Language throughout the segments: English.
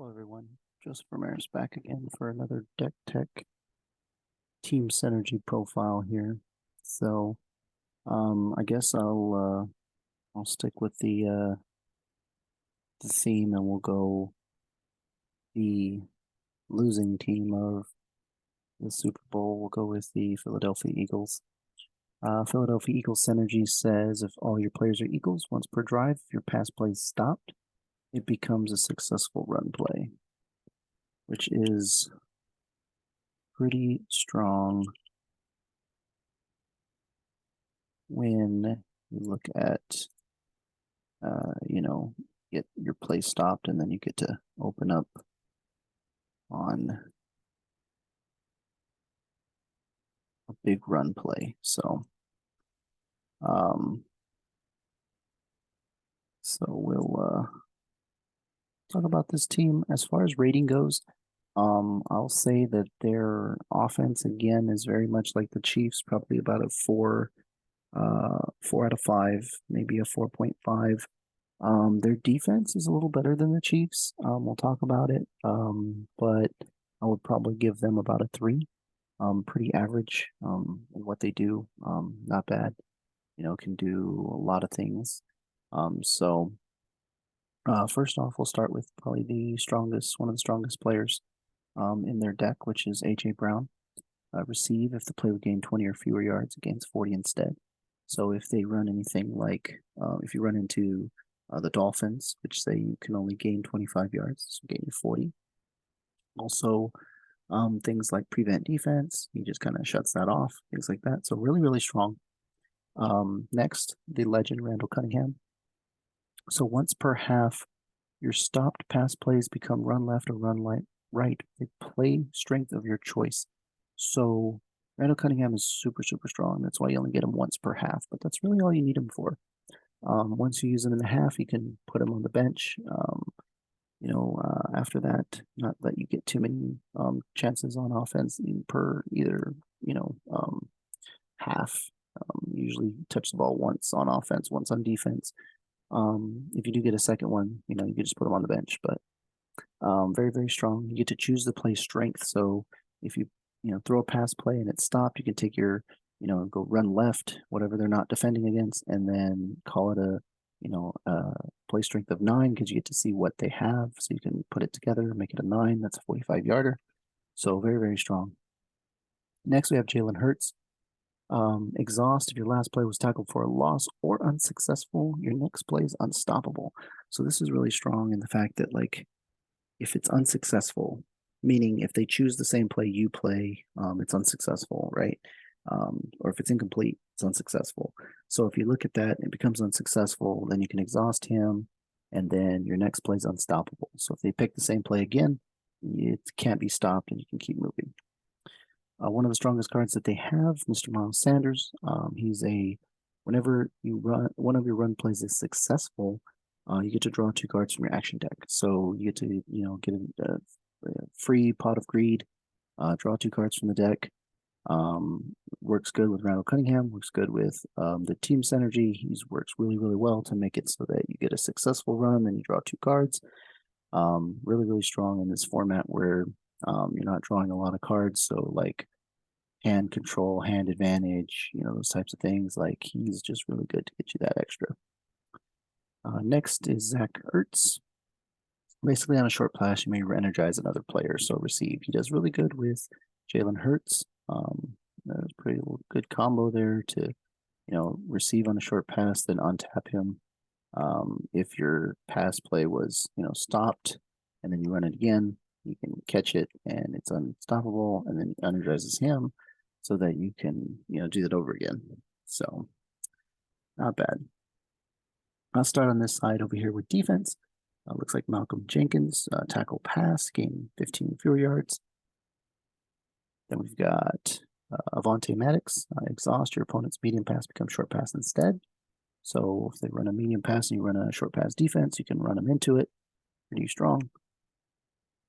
Hello everyone, Joseph Ramirez back again for another Deck Tech Team Synergy profile here. So, I guess I'll stick with the theme, and we'll go the losing team of the Super Bowl. We'll go with the Philadelphia Eagles. Philadelphia Eagles Synergy says if all your players are equals once per drive, if your pass play is stopped, it becomes a successful run play, which is pretty strong when you look at, get your play stopped, and then you get to open up on a big run play. So we'll talk about this team. As far as rating goes, I'll say that their offense again is very much like the Chiefs, probably about a 4 out of 5, maybe a 4.5. Their defense is a little better than the Chiefs. We'll talk about it. But I would probably give them about a 3. Pretty average. What they do, not bad. Can do a lot of things. First off, we'll start with probably one of the strongest players in their deck, which is AJ Brown. Receive if the play would gain 20 or fewer yards, it gains 40 instead. So if they run anything like, if you run into the Dolphins, which say you can only gain 25 yards, so gain you 40. Also, things like prevent defense, he just kind of shuts that off, things like that. So really, really strong. Next, the legend Randall Cunningham. So once per half, your stopped pass plays become run left or run right, the play strength of your choice. So Randall Cunningham is super, super strong. That's why you only get him once per half, but that's really all you need him for. Once you use him in the half, you can put him on the bench. After that, not that you get too many chances on offense per either, half. Usually touch the ball once on offense, once on defense. If you do get a second one, you can just put him on the bench. But very, very strong. You get to choose the play strength. So if you throw a pass play and it's stopped, you can take your go run left, whatever they're not defending against, and then call it a play strength of 9, because you get to see what they have, so you can put it together, make it a 9. That's a 45-yarder. So very, very strong. Next, we have Jalen Hurts. Exhaust if your last play was tackled for a loss or unsuccessful, your next play is unstoppable. So this is really strong in the fact that, like, if it's unsuccessful, meaning if they choose the same play you play, it's unsuccessful, right? Or if it's incomplete, it's unsuccessful. So if you look at that, it becomes unsuccessful, then you can exhaust him, and then your next play is unstoppable. So if they pick the same play again, it can't be stopped, and you can keep moving. One of the strongest cards that they have, Mr. Miles Sanders. Whenever you run, one of your run plays is successful, you get to draw 2 cards from your action deck. So you get to, get a free Pot of Greed, draw 2 cards from the deck. Works good with Randall Cunningham, works good with the team synergy. He works really, really well to make it so that you get a successful run, then you draw 2 cards. Really, really strong in this format where you're not drawing a lot of cards. So like hand control, hand advantage, those types of things. Like, he's just really good to get you that extra. Next is Zach Ertz. Basically, on a short pass, you may re-energize another player. So receive. He does really good with Jalen Hurts. There's a pretty good combo there to, receive on a short pass, then untap him. If your pass play was, stopped, and then you run it again, you can catch it and it's unstoppable, and then energizes him so that you can, do that over again. So not bad. I'll start on this side over here with defense. Looks like Malcolm Jenkins, tackle pass, gain 15 fewer yards. Then we've got Avonte Maddox, exhaust your opponent's medium pass, becomes short pass instead. So if they run a medium pass and you run a short pass defense, you can run them into it. Pretty strong.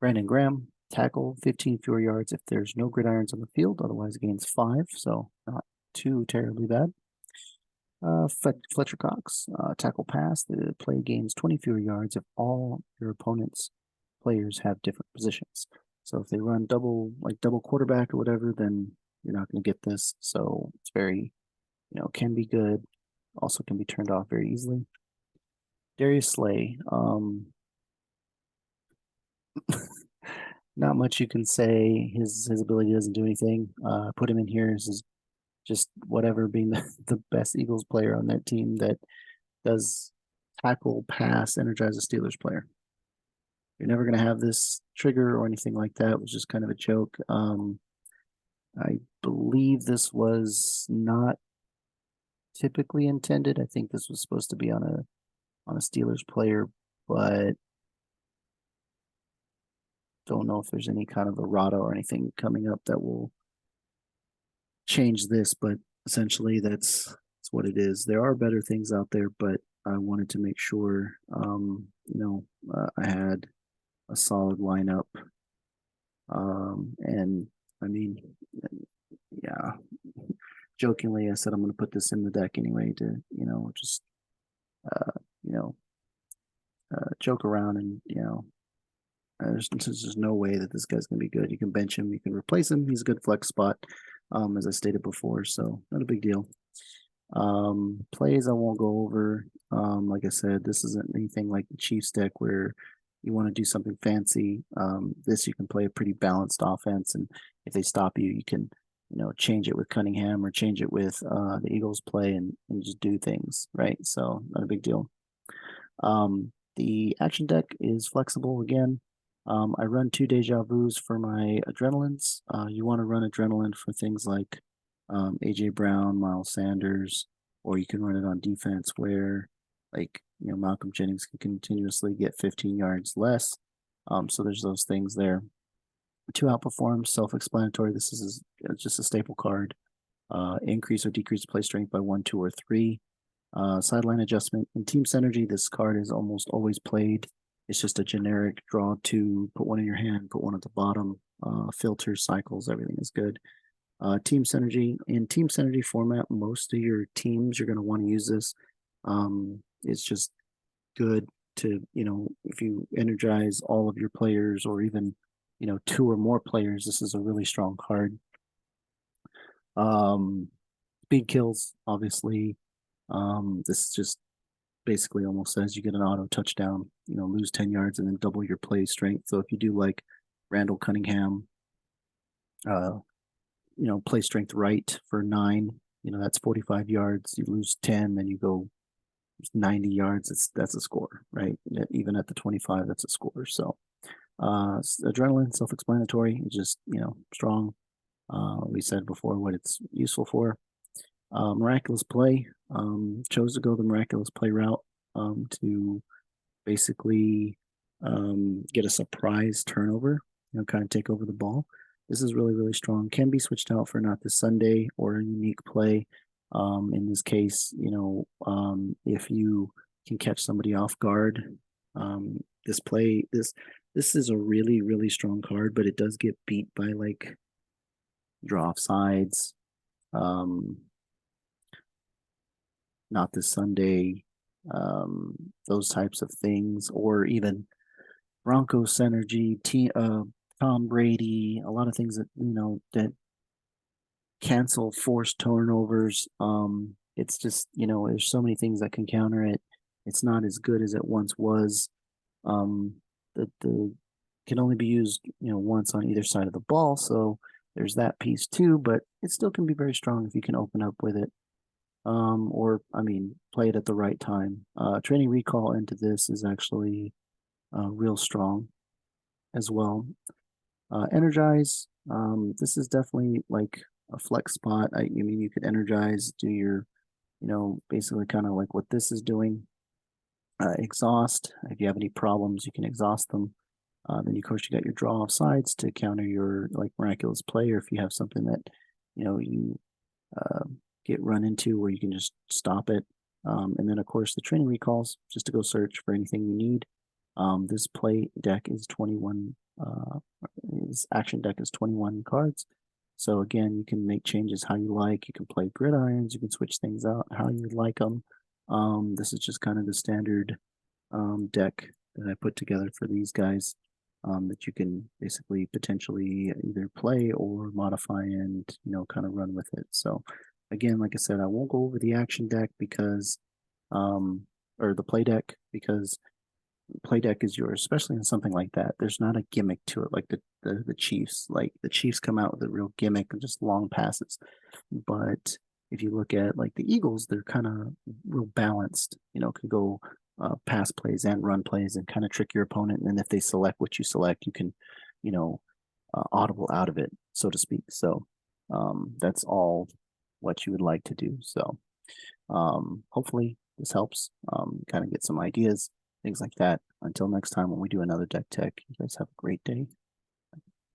Brandon Graham, tackle 15 fewer yards if there's no gridirons on the field, otherwise it gains 5, so not too terribly bad. Fletcher Cox, tackle pass, the play gains 20 fewer yards if all your opponent's players have different positions. So if they run double quarterback or whatever, then you're not going to get this. So it's very, can be good, also can be turned off very easily. Darius Slay, not much you can say. His ability doesn't do anything. Put him in here is just whatever, being the best Eagles player on that team that does tackle, pass, energize a Steelers player. You're never going to have this trigger or anything like that. It was just kind of a joke. I believe this was not typically intended. I think this was supposed to be on a Steelers player, but don't know if there's any kind of errata or anything coming up that will change this. But essentially, that's what it is. There are better things out there, but I wanted to make sure, I had a solid lineup. And I mean, yeah, jokingly, I said I'm going to put this in the deck anyway to, just, joke around and, there's just no way that this guy's going to be good. You can bench him, you can replace him. He's a good flex spot, as I stated before, so not a big deal. Plays I won't go over. Like I said, this isn't anything like the Chiefs deck where you want to do something fancy. This you can play a pretty balanced offense, and if they stop you, you can change it with Cunningham or change it with the Eagles play and just do things, right? So not a big deal. The action deck is flexible again. I run 2 Deja Vus for my adrenalines. You want to run adrenaline for things like AJ Brown, Miles Sanders, or you can run it on defense where Malcolm Jennings can continuously get 15 yards less. So there's those things there. 2 Outperform, self-explanatory. This is just a staple card. Increase or decrease play strength by 1, 2, or 3. Sideline adjustment. In Team Synergy, this card is almost always played. It's just a generic draw 2, put 1 in your hand, put 1 at the bottom. Filter, cycles, everything is good. Team Synergy. In Team Synergy format, most of your teams, you're going to want to use this. It's just good to, if you energize all of your players or even, 2 or more players, this is a really strong card. Speed kills, obviously. This just basically almost says you get an auto touchdown, lose 10 yards and then double your play strength. So if you do like Randall Cunningham, play strength right for 9, that's 45 yards. You lose 10, then you go 90 yards. That's a score, right? Even at the 25, that's a score. So adrenaline, self-explanatory. It's just, strong. We said before what it's useful for. Miraculous play. Chose to go the miraculous play route to basically get a surprise turnover, kind of take over the ball. This is really, really strong. Can be switched out for not this Sunday or a unique play. In this case, if you can catch somebody off guard, this is a really, really strong card, but it does get beat by like draw offsides. Not this Sunday, those types of things, or even Broncos synergy, Tom Brady, a lot of things that that cancel forced turnovers. It's just there's so many things that can counter it. It's not as good as it once was. The can only be used once on either side of the ball, so there's that piece too. But it still can be very strong if you can open up with it. Or play it at the right time. Training recall into this is actually real strong as well. Energize. This is definitely like a flex spot. You could energize, do your, basically kind of like what this is doing. Exhaust. If you have any problems, you can exhaust them. Then of course you got your draw off sides to counter your like miraculous play, or if you have something that you get run into where you can just stop it. And then of course the training recalls, just to go search for anything you need. This play deck is 21. His action deck is 21 cards. So again, you can make changes how you like. You can play gridirons. You can switch things out how you like them. This is just kind of the standard deck that I put together for these guys. that you can basically potentially either play or modify and, kind of run with it. So again, like I said, I won't go over the action deck because, or the play deck, because play deck is yours, especially in something like that. There's not a gimmick to it like the Chiefs. Like the Chiefs come out with a real gimmick of just long passes. But if you look at like the Eagles, they're kind of real balanced, can go pass plays and run plays and kind of trick your opponent. And if they select what you select, you can, you know, audible out of it, so to speak. So that's all what you would like to do. So hopefully this helps kind of get some ideas, things like that. Until next time when we do another deck tech, you guys have a great day.